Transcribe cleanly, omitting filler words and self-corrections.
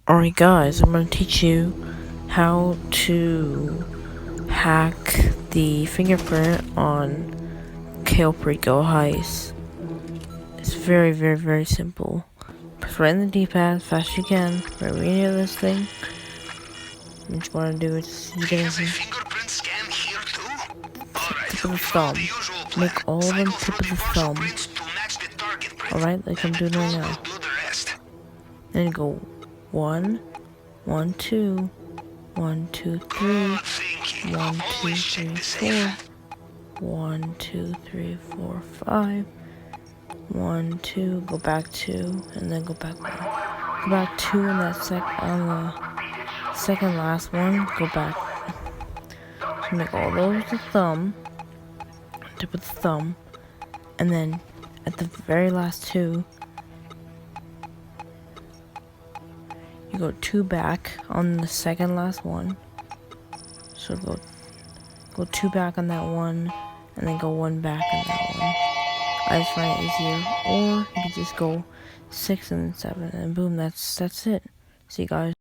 Alright guys, I'm going to teach you how to hack the fingerprint on Periko heist. It's very simple. Press right in the D-pad as fast as you can, right when you near this thing. What you want to do is you get tip of the thumb. Make all of them tip of the thumb. Alright, like I'm doing right now. Then you go 1, 1, 2, 1, 2, 3, 1, 2, 3, 4, 1, 2, 3, 4, 5, 1, 2, go back 2, and then go back 1. Go back 2 on the second last one, go back. So make all those the thumb, tip of the thumb, and then at the very last 2, you go 2 back on the second last one. So go 2 back on that one, and then go 1 back on that one. I just find it easier. Or you can just go 6 and 7, and boom, that's it. See you guys.